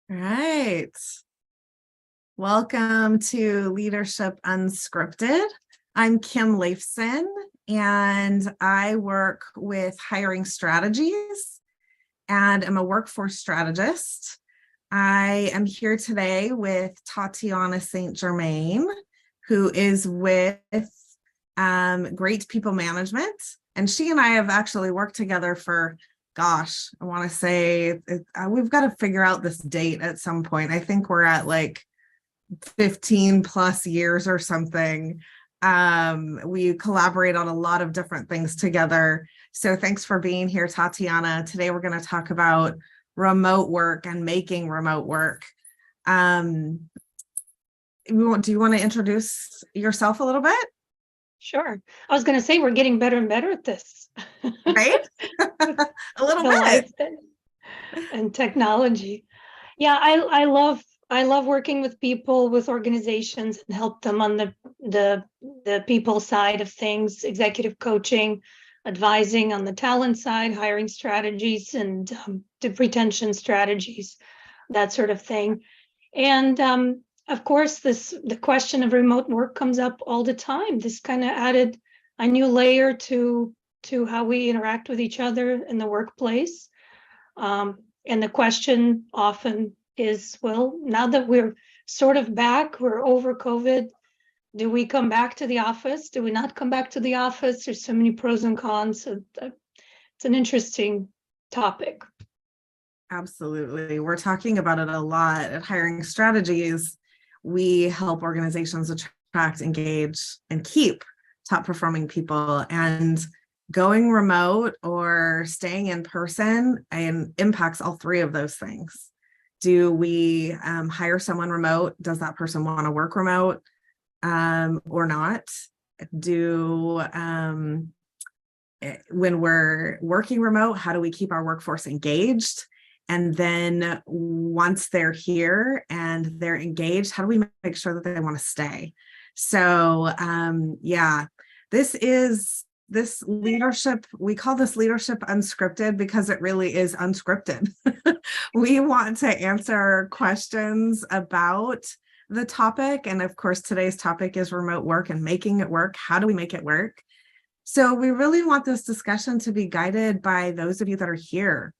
All right. Welcome to Leadership Unscripted. I'm Kim Leifson, and I work with hiring strategies and am a workforce strategist. I am here today with Tatiana St. Germain, who is with Great People Management. And she and I have actually worked together for I want to say we've got to figure out this date at some point. I think we're at like 15 plus years or something. We collaborate on a lot of different things together. So thanks for being here, Tatiana. Today we're going to talk about remote work and making remote work. Do you want to introduce yourself a little bit? Sure. I was going to say we're getting better and better at this. Right? A little bit. And technology. Yeah, I love working with people, with organizations, and help them on the people side of things, executive coaching, advising on the talent side, hiring strategies and retention strategies, that sort of thing. And of course, the question of remote work comes up all the time. This kind of added a new layer to how we interact with each other in the workplace. And the question often is, well, now that we're sort of back, we're over COVID, do we come back to the office? Do we not come back to the office? There's so many pros and cons. So it's an interesting topic. Absolutely. We're talking about it a lot at Hiring Strategies. We help organizations attract, engage, and keep top performing people. And going remote or staying in person impacts all three of those things. Do we hire someone remote? Does that person want to work remote or not? When we're working remote, how do we keep our workforce engaged? And then once they're here and they're engaged, how do we make sure that they want to stay? So this leadership, we call this leadership unscripted because it really is unscripted. We want to answer questions about the topic. And of course, today's topic is remote work and making it work. How do we make it work? So we really want this discussion to be guided by those of you that are here.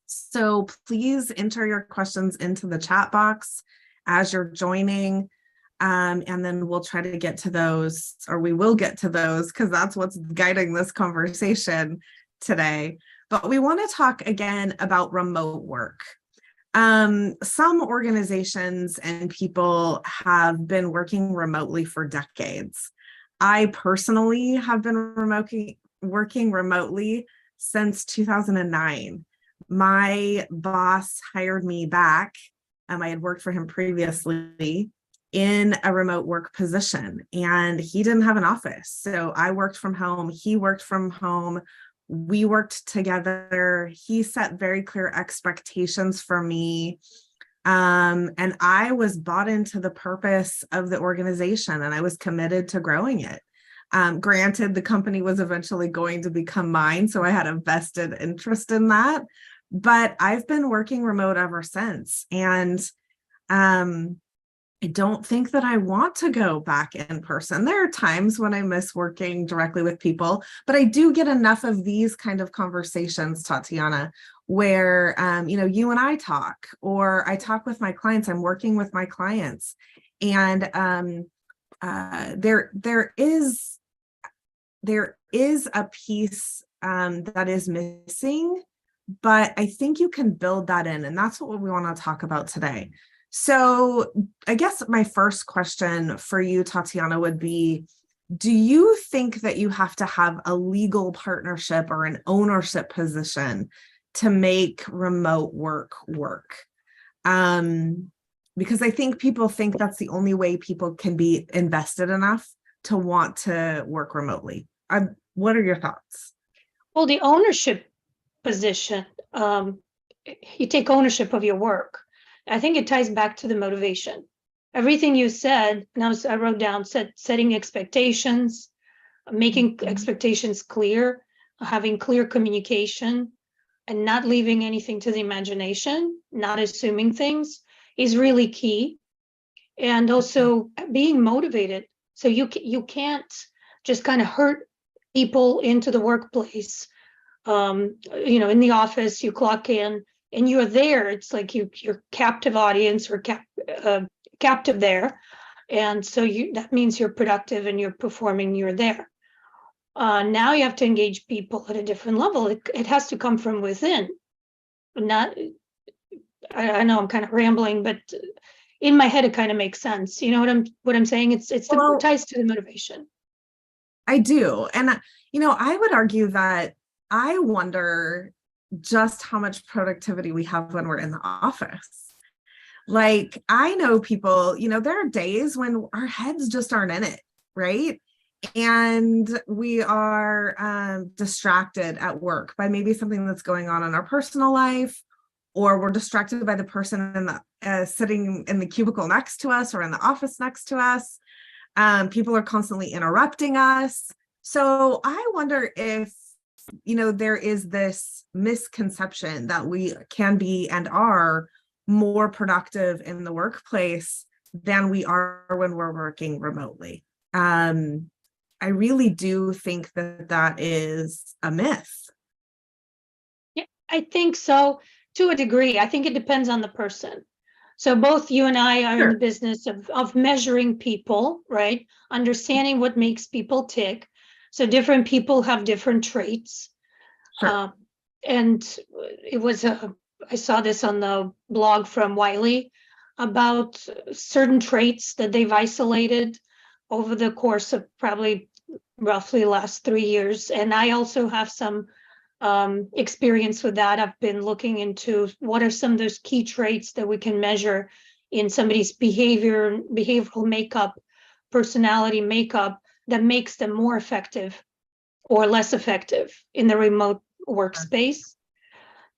So please enter your questions into the chat box as you're joining. And then we'll try to get to those, or we will get to those, because that's what's guiding this conversation today. But we want to talk again about remote work. Some organizations and people have been working remotely for decades. I personally have been working remotely since 2009. My boss hired me back. I had worked for him previously in a remote work position, and he didn't have an office. So I worked from home. He worked from home. We worked together. He set very clear expectations for me. And I was bought into the purpose of the organization, and I was committed to growing it. Granted, the company was eventually going to become mine, so I had a vested interest in that. But I've been working remote ever since. And I don't think that I want to go back in person. There are times when I miss working directly with people, but I do get enough of these kind of conversations, Tatiana, where, you and I talk, or I talk with my clients. I'm working with my clients, and there is a piece that is missing, but I think you can build that in, and that's what we want to talk about today. So I guess my first question for you, Tatiana, would be, do you think that you have to have a legal partnership or an ownership position to make remote work? Because I think people think that's the only way people can be invested enough to want to work remotely. What are your thoughts? Well, the ownership position, you take ownership of your work. I think it ties back to the motivation. Everything you said, now I wrote down, setting expectations, making expectations clear, having clear communication, and not leaving anything to the imagination, not assuming things, is really key. And also being motivated. So you can't just kind of hurt people into the workplace. In the office, you clock in and you're there. It's like you're captive audience or captive there. And so that means you're productive and you're performing, you're there. Now you have to engage people at a different level. It has to come from within. Not, I know I'm kind of rambling, but in my head it kind of makes sense. You know what I'm saying? It's the ties to the motivation. I do. And I would argue that I wonder just how much productivity we have when we're in the office. Like, I know people, there are days when our heads just aren't in it, right? And we are distracted at work by maybe something that's going on in our personal life, or we're distracted by the person in the sitting in the cubicle next to us or in the office next to us. People are constantly interrupting us. So I wonder if, there is this misconception that we can be and are more productive in the workplace than we are when we're working remotely. I really do think that is a myth. Yeah, I think so to a degree. I think it depends on the person. So both you and I are in the business of measuring people, right? Understanding what makes people tick. So different people have different traits. Sure. And I saw this on the blog from Wiley about certain traits that they've isolated over the course of probably roughly last 3 years. And I also have some experience with that. I've been looking into what are some of those key traits that we can measure in somebody's behavioral makeup, personality makeup, that makes them more effective or less effective in the remote workspace.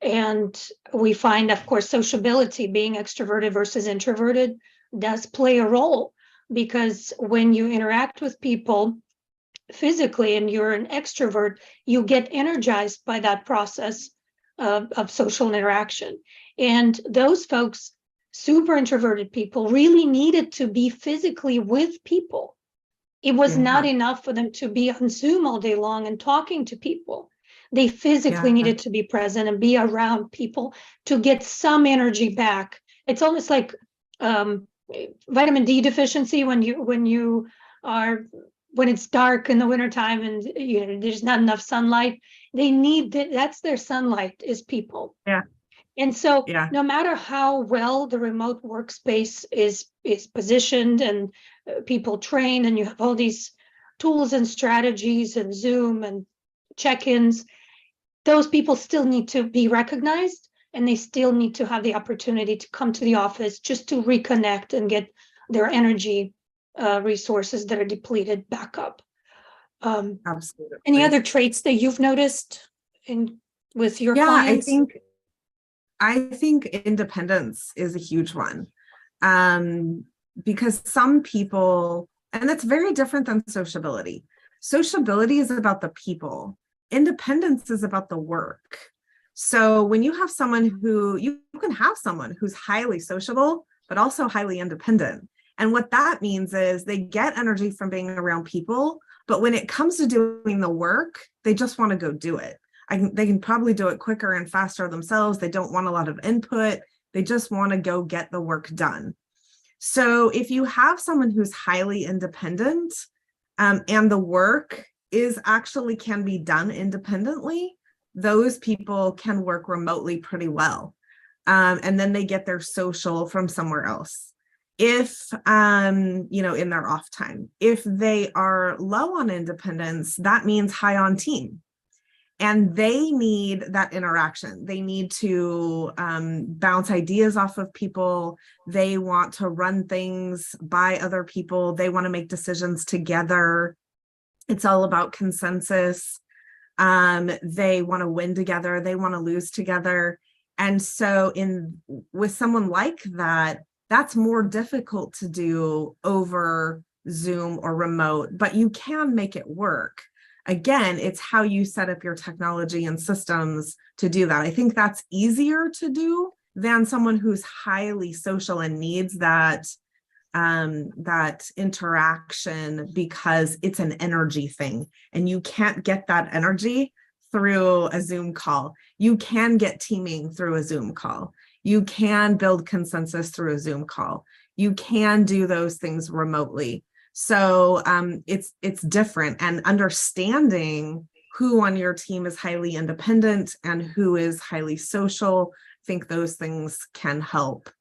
And we find, of course, sociability, being extroverted versus introverted, does play a role, because when you interact with people physically and you're an extrovert, you get energized by that process of social interaction. And those folks, super introverted people, really needed to be physically with people. It was not enough for them to be on Zoom all day long and talking to people. They physically needed to be present and be around people to get some energy back. It's almost like vitamin D deficiency when it's dark in the wintertime and there's not enough sunlight. They need that's their sunlight, is people. Yeah. And so no matter how well the remote workspace is positioned and people train, and you have all these tools and strategies and Zoom and check-ins, those people still need to be recognized, and they still need to have the opportunity to come to the office just to reconnect and get their energy resources that are depleted back up. Absolutely. Any other traits that you've noticed with your clients? I think independence is a huge one, because some people, and that's very different than sociability. Sociability is about the people. Independence is about the work. So when you have you can have someone who's highly sociable, but also highly independent. And what that means is they get energy from being around people, but when it comes to doing the work, they just want to go do it. They can probably do it quicker and faster themselves. They don't want a lot of input. They just want to go get the work done. So if you have someone who's highly independent, and the work can be done independently, those people can work remotely pretty well. And then they get their social from somewhere else. If, in their off time, if they are low on independence, that means high on team. And they need that interaction. They need to bounce ideas off of people. They want to run things by other people. They want to make decisions together. It's all about consensus. They want to win together. They want to lose together. And so with someone like that, that's more difficult to do over Zoom or remote, but you can make it work. again, it's how you set up your technology and systems to do that. I think that's easier to do than someone who's highly social and needs that that interaction, because it's an energy thing and you can't get that energy through a Zoom call. You can get teaming through a Zoom call. You can build consensus through a Zoom call. You can do those things remotely. So it's different, and understanding who on your team is highly independent and who is highly social, I think those things can help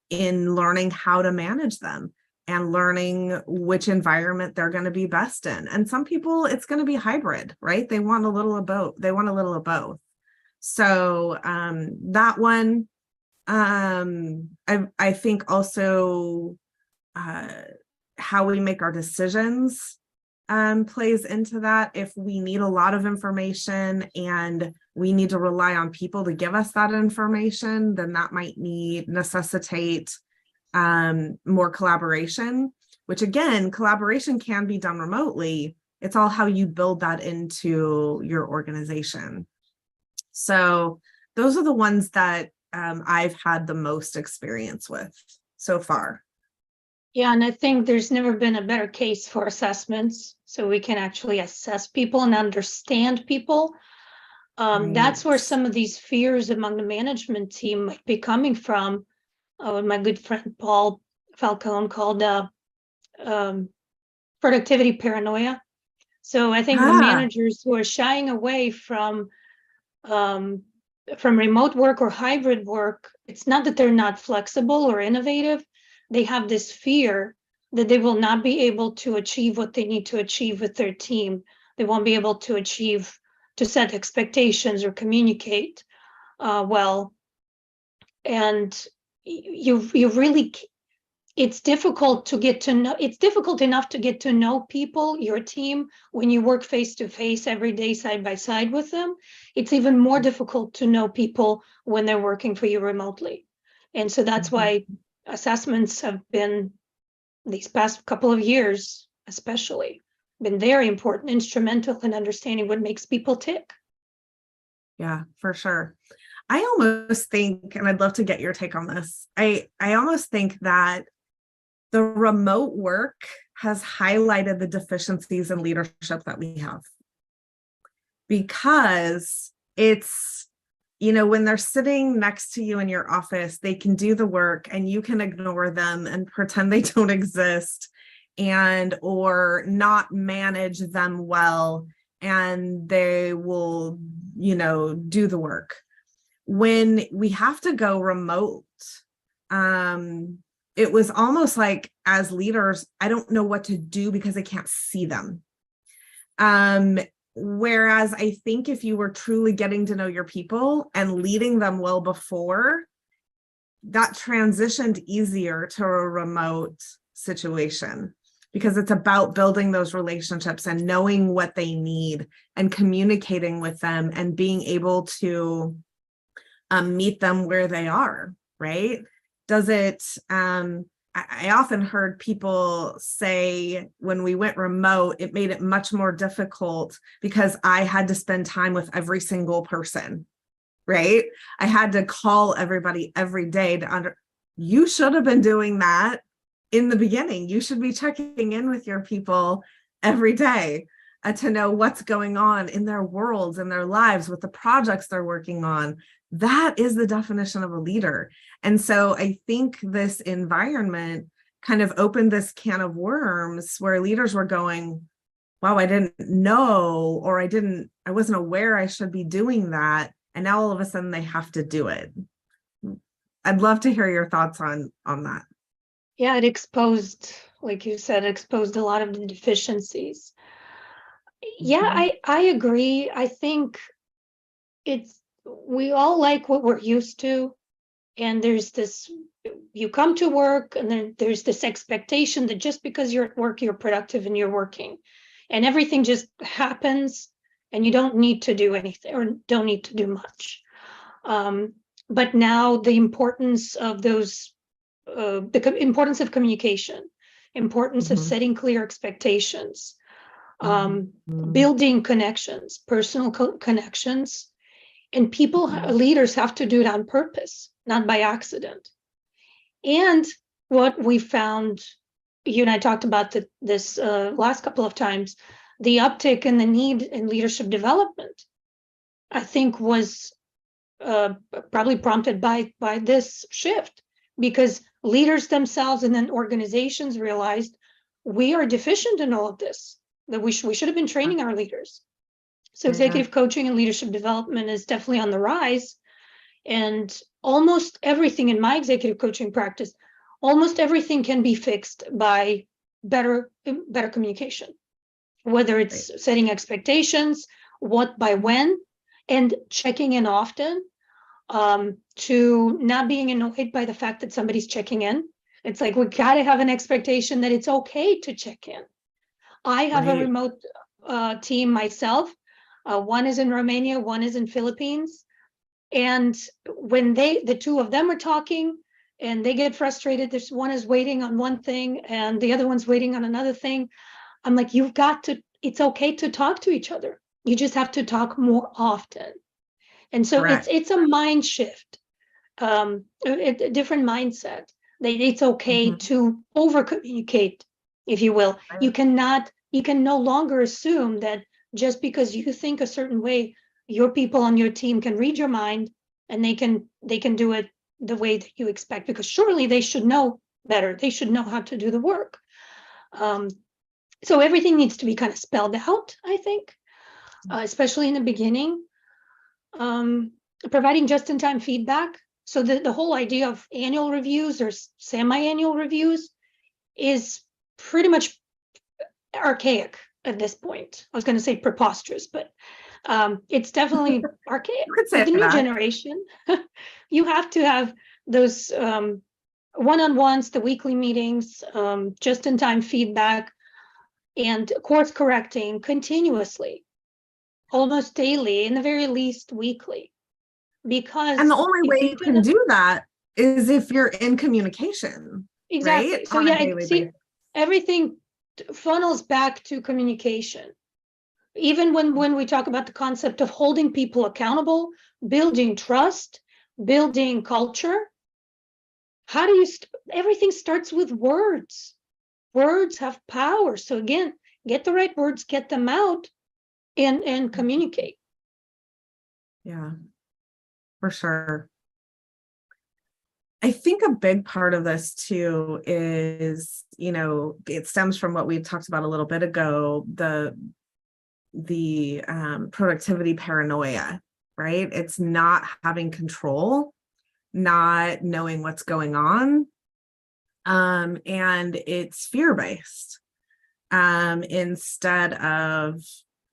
in learning how to manage them and learning which environment they're going to be best in. And some people, it's going to be hybrid, right? They want a little of both. They want a little of both. So that one, I think also how we make our decisions plays into that. If we need a lot of information and we need to rely on people to give us that information, then that might necessitate more collaboration, which again, collaboration can be done remotely. It's all how you build that into your organization. So those are the ones that I've had the most experience with so far. Yeah, and I think there's never been a better case for assessments, so we can actually assess people and understand people. That's where some of these fears among the management team might be coming from. What my good friend Paul Falcone called productivity paranoia. So I think the managers who are shying away from remote work or hybrid work, it's not that they're not flexible or innovative. They have this fear that they will not be able to achieve what they need to achieve with their team. They won't be able to set expectations or communicate well. And you really, it's difficult enough to get to know people, your team, when you work face to face every day, side by side with them. It's even more difficult to know people when they're working for you remotely. And so that's why assessments have been, these past couple of years especially, been very important, instrumental in understanding what makes people tick. Yeah, for sure. I almost think, and I'd love to get your take on this, I almost think that the remote work has highlighted the deficiencies in leadership that we have, because it's, when they're sitting next to you in your office, they can do the work and you can ignore them and pretend they don't exist or not manage them well, and they will, do the work. When we have to go remote, it was almost like, as leaders, I don't know what to do because I can't see them. Whereas I think if you were truly getting to know your people and leading them well before, that transitioned easier to a remote situation, because it's about building those relationships and knowing what they need and communicating with them and being able to meet them where they are, right? I often heard people say when we went remote, it made it much more difficult because I had to spend time with every single person, right? I had to call everybody every day you should have been doing that in the beginning. You should be checking in with your people every day to know what's going on in their worlds, in their lives, with the projects they're working on. That is the definition of a leader. And so I think this environment kind of opened this can of worms where leaders were going, wow, I didn't know, or I wasn't aware I should be doing that. And now all of a sudden they have to do it. I'd love to hear your thoughts on that. Yeah, it exposed, like you said, a lot of the deficiencies. Yeah, I agree. I think we all like what we're used to. And there's this, you come to work and then there's this expectation that just because you're at work, you're productive and you're working, and everything just happens and you don't need to do anything or don't need to do much. But now the importance of the importance of communication, importance of setting clear expectations, building connections, personal connections. And people, leaders have to do it on purpose, not by accident. And what we found, you and I talked about this last couple of times, the uptick in the need in leadership development, I think was probably prompted by this shift, because leaders themselves and then organizations realized we are deficient in all of this, that we should have been training our leaders. So executive coaching and leadership development is definitely on the rise. And almost everything in my executive coaching practice, almost everything can be fixed by better communication, whether it's setting expectations, what by when, and checking in often, to not being annoyed by the fact that somebody's checking in. It's like, we got to have an expectation that it's okay to check in. I have a remote team myself. One is in Romania, one is in Philippines. And when the two of them are talking and they get frustrated, this one is waiting on one thing and the other one's waiting on another thing. I'm like, it's okay to talk to each other. You just have to talk more often. And so it's a mind shift, a different mindset. It's okay to over communicate, if you will. You can no longer assume that just because you think a certain way, your people on your team can read your mind and they can do it the way that you expect, because surely they should know better. They should know how to do the work. So everything needs to be kind of spelled out, I think, especially in the beginning. Providing just-in-time feedback. So the whole idea of annual reviews or semi-annual reviews is pretty much archaic at this point. I was going to say preposterous, but it's definitely archaic. For the new generation, you have to have those one-on-ones, the weekly meetings, just-in-time feedback, and course correcting continuously, almost daily, in the very least weekly. And the only way you can do that is if you're in communication. Exactly. Right? So everything funnels back to communication. Even when we talk about the concept of holding people accountable, building trust, building culture, how do you everything starts with words. Words have power. So again, get the right words, get them out, and communicate. Yeah, for sure. I think a big part of this too is, it stems from what we talked about a little bit ago, the productivity paranoia, right? It's not having control, not knowing what's going on, and it's fear-based instead of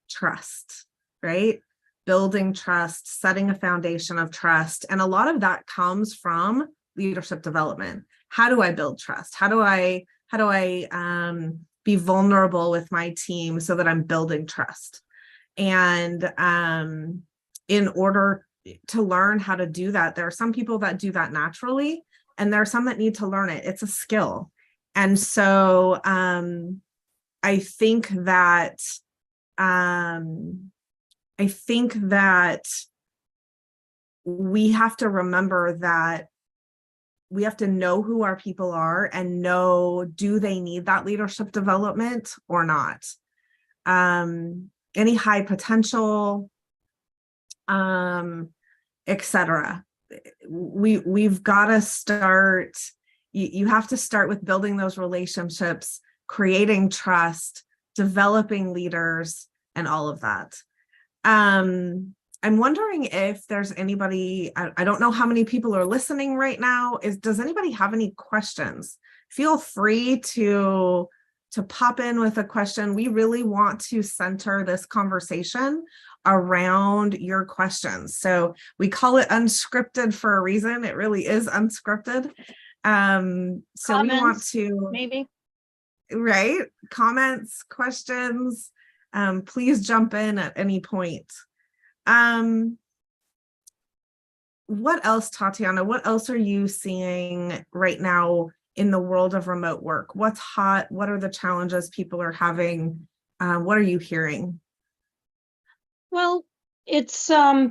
trust, right? Building trust, setting a foundation of trust. And a lot of that comes from leadership development. How do I build trust? How do I be vulnerable with my team so that I'm building trust? And in order to learn how to do that, there are some people that do that naturally, and there are some that need to learn it. It's a skill. And so I think that we have to remember that we have to know who our people are and know, do they need that leadership development or not? Any high potential, etc. We've got to start, you have to start with building those relationships, creating trust, developing leaders, and all of that. I'm wondering if there's anybody, I don't know how many people are listening right now. Does anybody have any questions? Feel free to pop in with a question. We really want to center this conversation around your questions. So we call it unscripted for a reason. It really is unscripted. So comments, we want to maybe, right? Comments, questions, please jump in at any point. What else, Tatiana? What else are you seeing right now in the world of remote work? What's hot? What are the challenges people are having What are you hearing? Well, it's I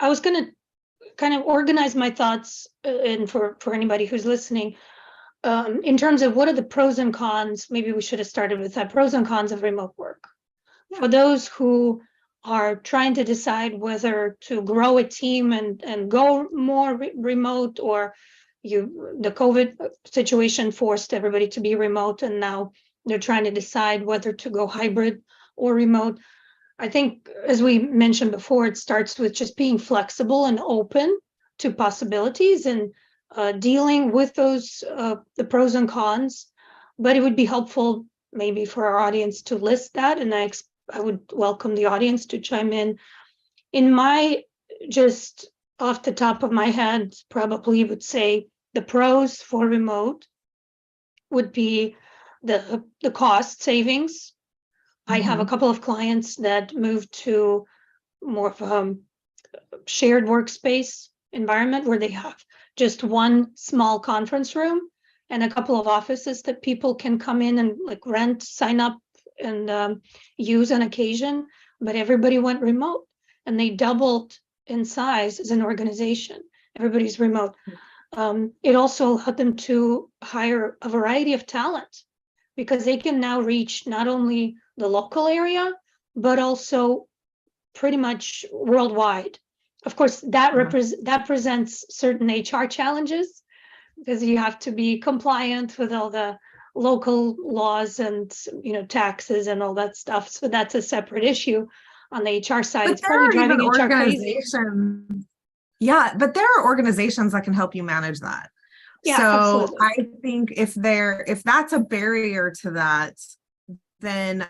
was going to kind of organize my thoughts, and for anybody who's listening, in terms of what are the pros and cons. Maybe we should have started with that, pros and cons of remote work. Yeah. For those who are trying to decide whether to grow a team and go more remote, or the COVID situation forced everybody to be remote, and now they're trying to decide whether to go hybrid or remote. I think, as we mentioned before, it starts with just being flexible and open to possibilities, and dealing with those, the pros and cons. But it would be helpful maybe for our audience to list that, and I would welcome the audience to chime in. In my, just off the top of my head, probably would say the pros for remote would be the cost savings. I have a couple of clients that moved to more of a shared workspace environment where they have just one small conference room and a couple of offices that people can come in and like rent, sign up, and use on occasion. But everybody went remote, and they doubled in size as an organization. Everybody's remote. It also allowed them to hire a variety of talent, because they can now reach not only the local area, but also pretty much worldwide. Of course, that presents certain HR challenges, because you have to be compliant with all the local laws and taxes and all that stuff. So that's a separate issue on the HR side. But it's probably driving HR crazy. Yeah, but there are organizations that can help you manage that. Yeah, so absolutely. I think if that's a barrier to that, then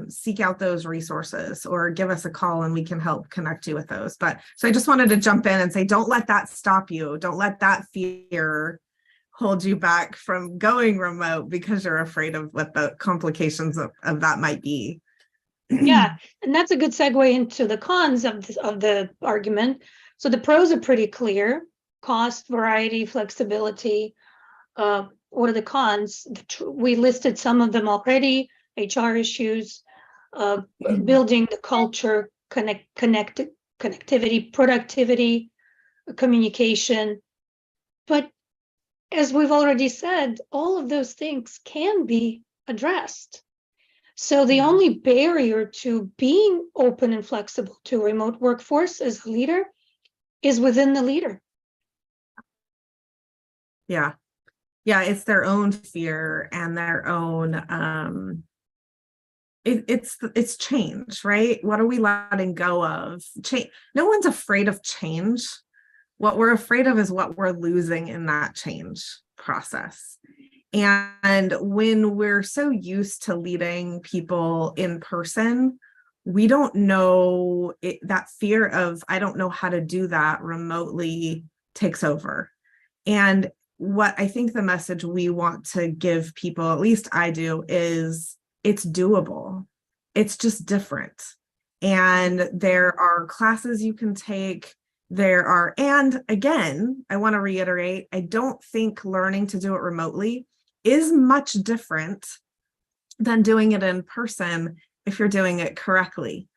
seek out those resources or give us a call and we can help connect you with those. But so I just wanted to jump in and say, don't let that stop you. Don't let that fear hold you back from going remote because you're afraid of what the complications of that might be. Yeah, and that's a good segue into the cons of the argument. So the pros are pretty clear: cost, variety, flexibility. What are the cons? We listed some of them already: HR issues, building the culture, connectivity, productivity, communication. But as we've already said, all of those things can be addressed. So the only barrier to being open and flexible to a remote workforce as a leader is within the leader. Yeah, it's their own fear and their own it's change, right? What are we letting go of? Change. No one's afraid of change. What we're afraid of is what we're losing in that change process. And when we're so used to leading people in person, we don't know that fear of, I don't know how to do that remotely takes over. And what I think the message we want to give people, at least I do, is it's doable. It's just different. And there are classes you can take. And again, I want to reiterate, I don't think learning to do it remotely is much different than doing it in person if you're doing it correctly.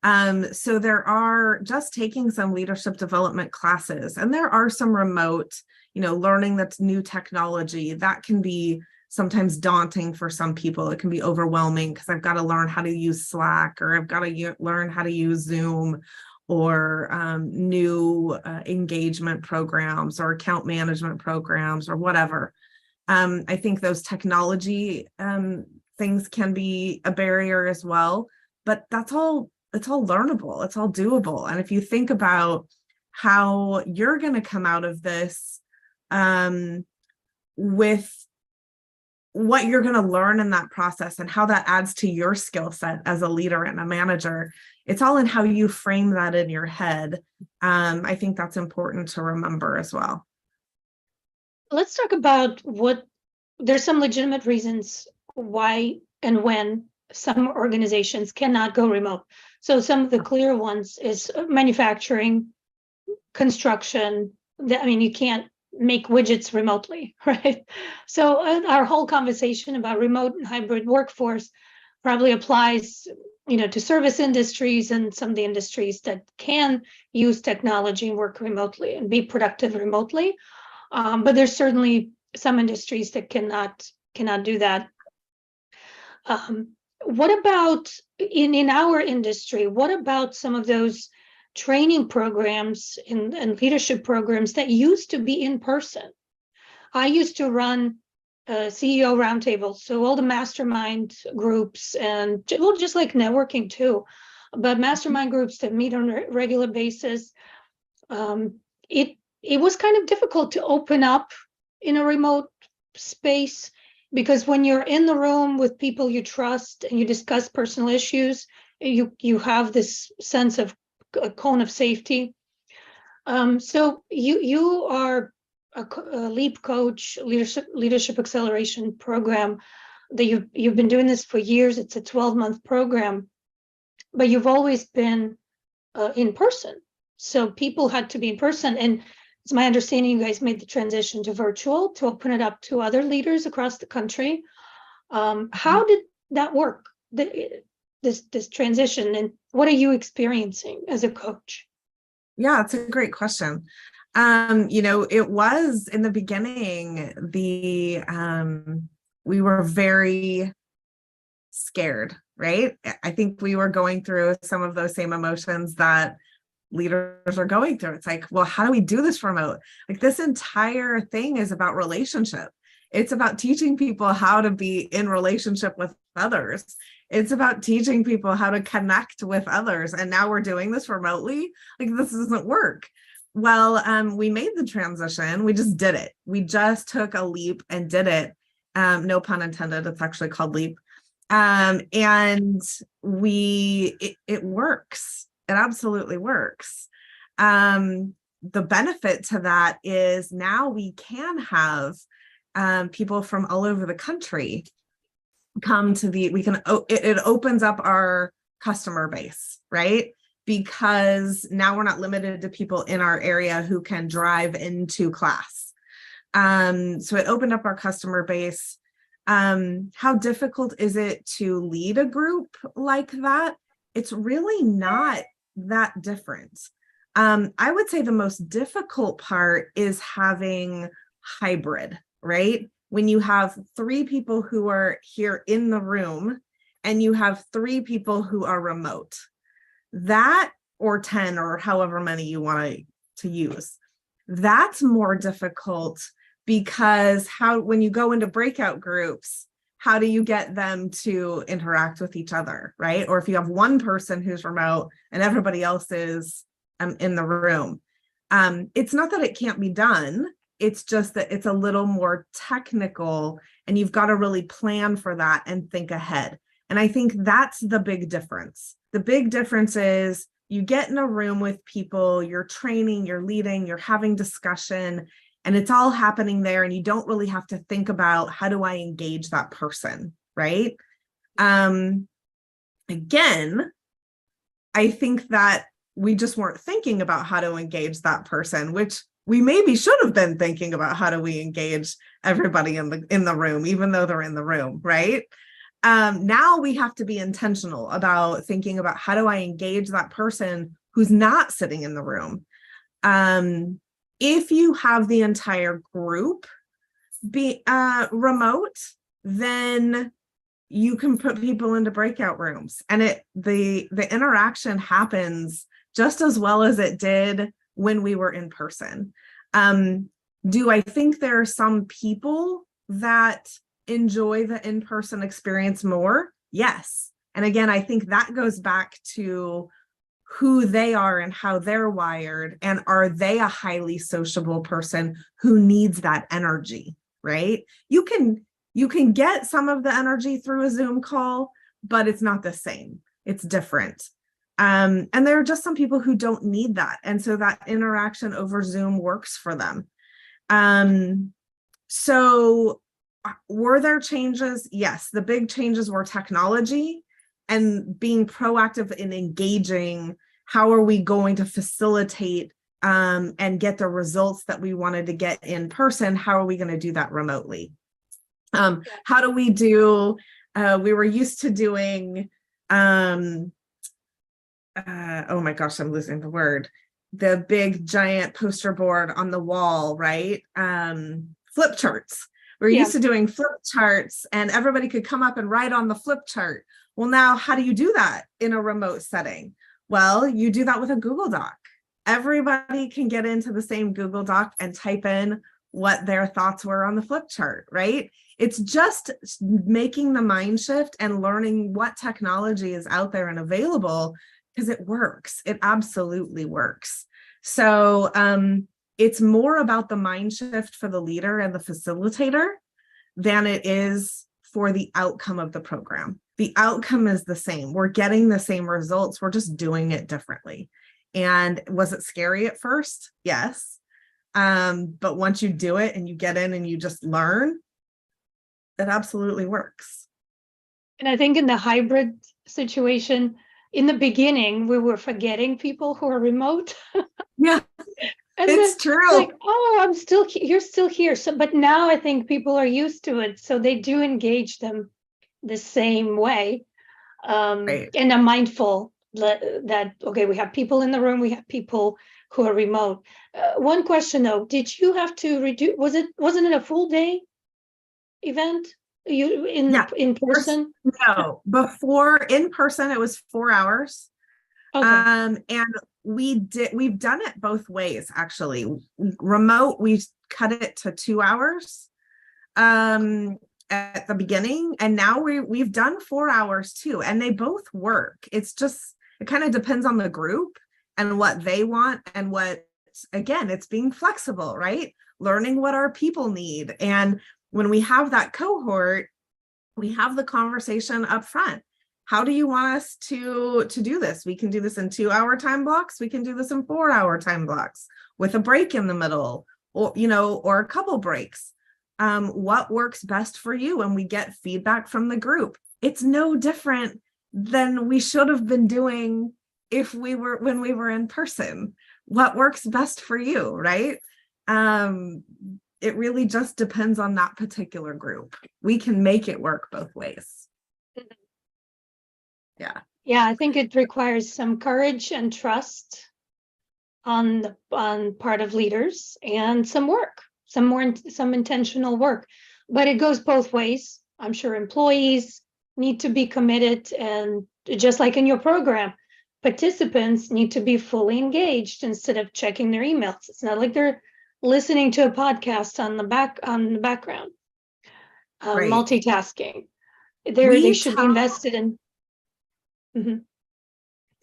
So there are just taking some leadership development classes, and there are some remote, learning that's new technology that can be sometimes daunting for some people. It can be overwhelming because I've got to learn how to use Slack, or I've got to learn how to use Zoom, or new engagement programs or account management programs or whatever. I think those technology things can be a barrier as well, but it's all learnable, it's all doable. And if you think about how you're going to come out of this with what you're going to learn in that process and how that adds to your skill set as a leader and a manager, it's all in how you frame that in your head. I think that's important to remember as well. Let's talk about there's some legitimate reasons why and when some organizations cannot go remote. So some of the clear ones is manufacturing, construction. You can't make widgets remotely, right? So our whole conversation about remote and hybrid workforce probably applies, to service industries and some of the industries that can use technology and work remotely and be productive remotely. But there's certainly some industries that cannot do that. What about in our industry? What about some of those training programs and leadership programs that used to be in person? I used to run CEO roundtables, so all the mastermind groups and just like networking too, but mastermind groups that meet on a regular basis. It was kind of difficult to open up in a remote space, because when you're in the room with people you trust and you discuss personal issues, you have this sense of a cone of safety. So you are a LEAP coach, leadership acceleration program, that you've been doing this for years. It's a 12-month program, but you've always been in person. So people had to be in person, and it's my understanding you guys made the transition to virtual to open it up to other leaders across the country. How did that work? This transition, and what are you experiencing as a coach? Yeah, it's a great question. It was in the beginning, we were very scared, right? I think we were going through some of those same emotions that leaders are going through. It's like, well, how do we do this remote? Like, this entire thing is about relationship. It's about teaching people how to be in relationship with others. It's about teaching people how to connect with others. And now we're doing this remotely. Like, this doesn't work. Well, we made the transition. We just did it. We just took a leap and did it. No pun intended. It's actually called LEAP. And it works. It absolutely works. The benefit to that is now we can have people from all over the country come to it opens up our customer base, right? Because now we're not limited to people in our area who can drive into class. So it opened up our customer base. How difficult is it to lead a group like that? It's really not that different. I would say the most difficult part is having hybrid, right? When you have 3 people who are here in the room and you have 3 people who are remote, that, or 10 or however many you want to use, that's more difficult, because when you go into breakout groups, how do you get them to interact with each other, right? Or if you have one person who's remote and everybody else is in the room, it's not that it can't be done. It's just that it's a little more technical, and you've got to really plan for that and think ahead. And I think that's the big difference. The big difference is you get in a room with people, you're training, you're leading, you're having discussion, and it's all happening there, and you don't really have to think about, how do I engage that person, right? Again, I think that we just weren't thinking about how to engage that person, which we maybe should have been thinking about. How do we engage everybody in the room, even though they're in the room, right? Now we have to be intentional about thinking about, how do I engage that person who's not sitting in the room? If you have the entire group be remote, then you can put people into breakout rooms, and the interaction happens just as well as it did when we were in person. Do I think there are some people that enjoy the in-person experience more? Yes. And again, I think that goes back to who they are and how they're wired, and are they a highly sociable person who needs that energy, right? You can get some of the energy through a Zoom call, but it's not the same. It's different. And there are just some people who don't need that. And so that interaction over Zoom works for them. So were there changes? Yes, the big changes were technology and being proactive in engaging. How are we going to facilitate and get the results that we wanted to get in person? How are we going to do that remotely? How do we do We were used to doing, oh my gosh, I'm losing the word. The big giant poster board on the wall, right? Flip charts. We're used to doing flip charts and everybody could come up and write on the flip chart. Well, now how do you do that in a remote setting? Well, you do that with a Google Doc. Everybody can get into the same Google Doc and type in what their thoughts were on the flip chart, right? It's just making the mind shift and learning what technology is out there and available, because it works. It absolutely works. So it's more about the mind shift for the leader and the facilitator than it is for the outcome of the program. The outcome is the same. We're getting the same results. We're just doing it differently. And was it scary at first? Yes. But once you do it and you get in and you just learn, it absolutely works. And I think in the hybrid situation, in the beginning, we were forgetting people who are remote. Yeah, and it's true. Like, oh, I'm still, you're still here. So, but now I think people are used to it. So they do engage them the same way. Right. And are mindful that, okay, we have people in the room, we have people who are remote. One question though, did you have to reduce, wasn't it a full day event? You in person? No, before in person, it was 4 hours. Okay. And we've done it both ways, actually. Remote, we cut it to 2 hours at the beginning, and now we've done 4 hours too, and they both work. It's just, it kind of depends on the group and what they want, and what, again, it's being flexible, right? Learning what our people need. And when we have that cohort, we have the conversation up front. How do you want us to do this? We can do this in 2 hour time blocks. We can do this in 4 hour time blocks with a break in the middle, or, or a couple breaks. What works best for you? And we get feedback from the group. It's no different than we should have been doing when we were in person. What works best for you, right? It really just depends on that particular group. We can make it work both ways. Yeah. Yeah, I think it requires some courage and trust on part of leaders, and some work, some intentional work. But it goes both ways. I'm sure employees need to be committed, and just like in your program, participants need to be fully engaged instead of checking their emails. It's not like they're listening to a podcast on the background. Right. Multitasking. They should be invested in. Mm-hmm.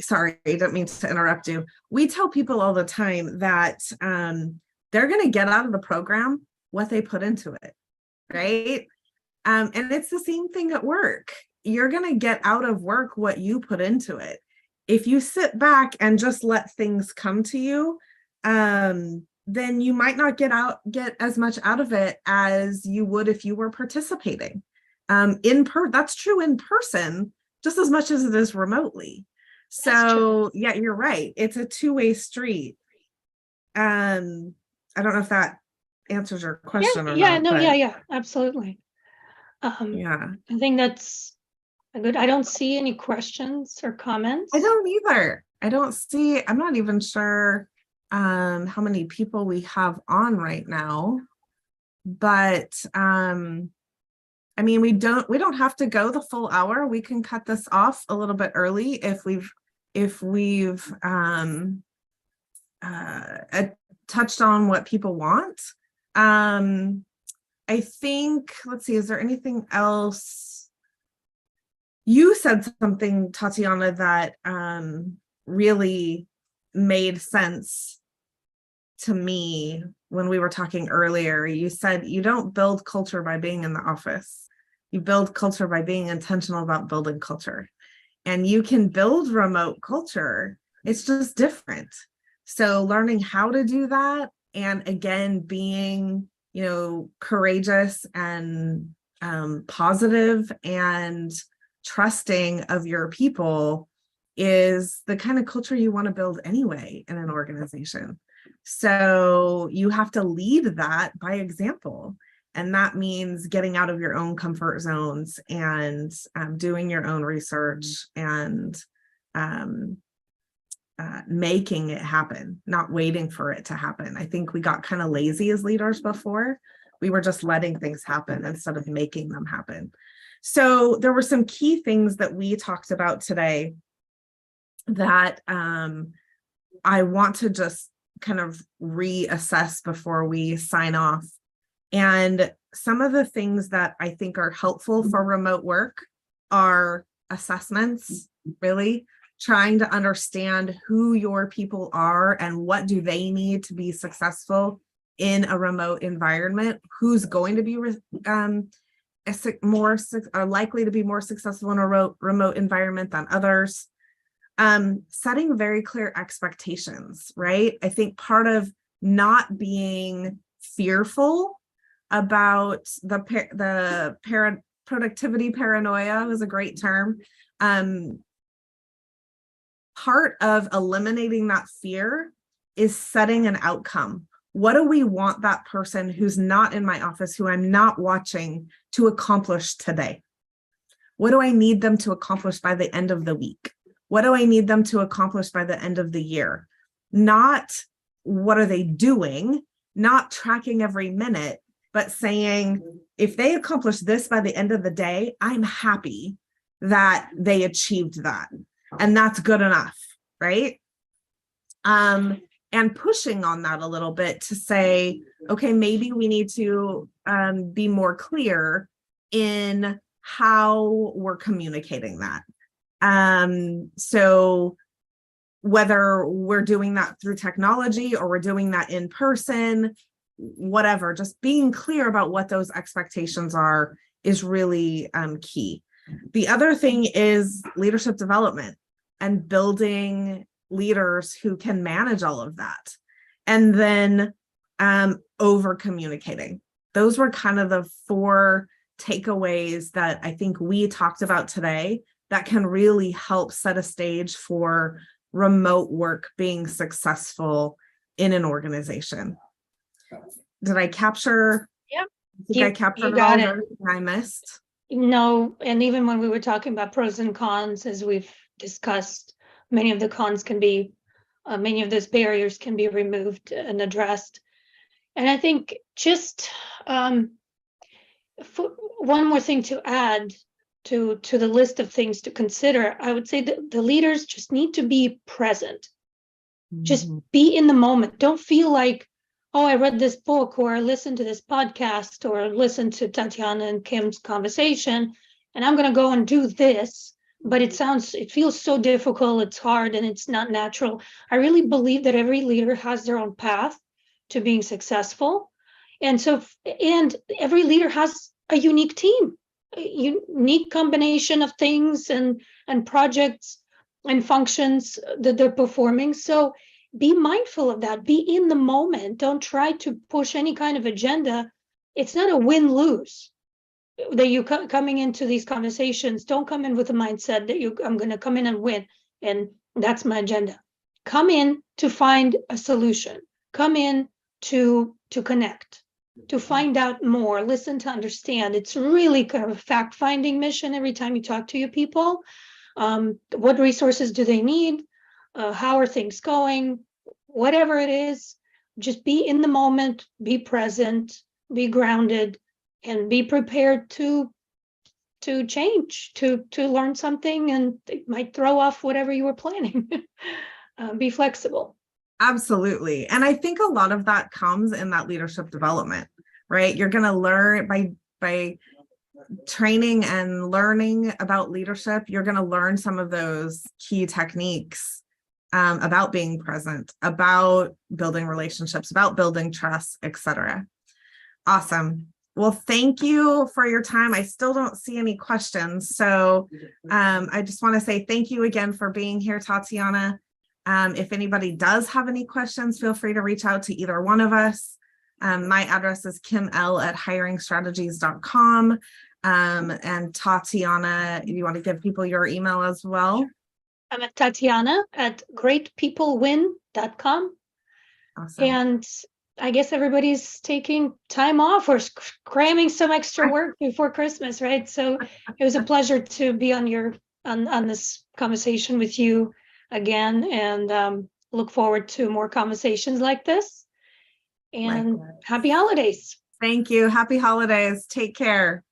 Sorry, I don't mean to interrupt you. We tell people all the time that they're going to get out of the program what they put into it, right? And it's the same thing at work. You're going to get out of work what you put into it. If you sit back and just let things come to you, then you might not get as much out of it as you would if you were participating. That's true in person just as much as it is remotely. So yeah, you're right. It's a two-way street. I don't know if that answers your question or not. Yeah, absolutely. Yeah, I think that's good. I don't see any questions or comments. I don't either. I'm not even sure how many people we have on right now, but I mean, we don't have to go the full hour. We can cut this off a little bit early if we've touched on what people want. I think, let's see, is there anything else? You said something, Tatiana, that really made sense to me when we were talking earlier. You said you don't build culture by being in the office. You build culture by being intentional about building culture. And you can build remote culture. It's just different. So learning how to do that, and again, being, courageous and positive and trusting of your people is the kind of culture you want to build anyway in an organization. So you have to lead that by example. And that means getting out of your own comfort zones and doing your own research and making it happen, not waiting for it to happen. I think we got kind of lazy as leaders before. We were just letting things happen instead of making them happen. So there were some key things that we talked about today that I want to just kind of reassess before we sign off. And some of the things that I think are helpful for remote work are assessments, really trying to understand who your people are and what do they need to be successful in a remote environment, who's going to be more likely to be more successful in a remote environment than others. Setting very clear expectations, right? I think part of not being fearful about the productivity paranoia was a great term. Part of eliminating that fear is setting an outcome. What do we want that person who's not in my office, who I'm not watching, to accomplish today? What do I need them to accomplish by the end of the week? What do I need them to accomplish by the end of the year? Not what are they doing, not tracking every minute, but saying, if they accomplish this by the end of the day, I'm happy that they achieved that. And that's good enough, right? And pushing on that a little bit to say, okay, maybe we need to be more clear in how we're communicating that. So whether we're doing that through technology or we're doing that in person, whatever, just being clear about what those expectations are is really key. The other thing is leadership development and building leaders who can manage all of that. And then over communicating. Those were kind of the 4 takeaways that I think we talked about today that can really help set a stage for remote work being successful in an organization. Did I capture? Yep. I captured you got all it. I missed? No, and even when we were talking about pros and cons, as we've discussed, many of the cons can be, many of those barriers can be removed and addressed. And I think just one more thing to add to the list of things to consider, I would say that the leaders just need to be present. Just be in the moment. Don't feel like, oh, I read this book or I listened to this podcast or listened to Tatiana and Kim's conversation, and I'm going to go and do this. But it feels so difficult, it's hard, and it's not natural. I really believe that every leader has their own path to being successful. And every leader has a unique team, a unique combination of things and projects and functions that they're performing. So be mindful of that. Be in the moment. Don't try to push any kind of agenda. It's not a win-lose. That you coming into these conversations, don't come in with a mindset that I'm going to come in and win, and that's my agenda. Come in to find a solution. Come in to connect, to find out more, listen to understand. It's really kind of a fact-finding mission every time you talk to your people. What resources do they need? How are things going? Whatever it is, just be in the moment, be present, be grounded, and be prepared to change, to learn something, and it might throw off whatever you were planning. Be flexible. Absolutely. And I think a lot of that comes in that leadership development, right? You're going to learn by training and learning about leadership. You're going to learn some of those key techniques about being present, about building relationships, about building trust, etc. Awesome. Well, thank you for your time. I still don't see any questions. So I just want to say thank you again for being here, Tatiana. If anybody does have any questions, feel free to reach out to either one of us. My address is kiml@hiringstrategies.com. And Tatiana, you want to give people your email as well? I'm at Tatiana at greatpeoplewin.com. Awesome. And I guess everybody's taking time off or cramming some extra work before Christmas, right? So it was a pleasure to be on this conversation with you again, and look forward to more conversations like this. And Likewise. happy holidays. Thank you. Happy holidays. Take care.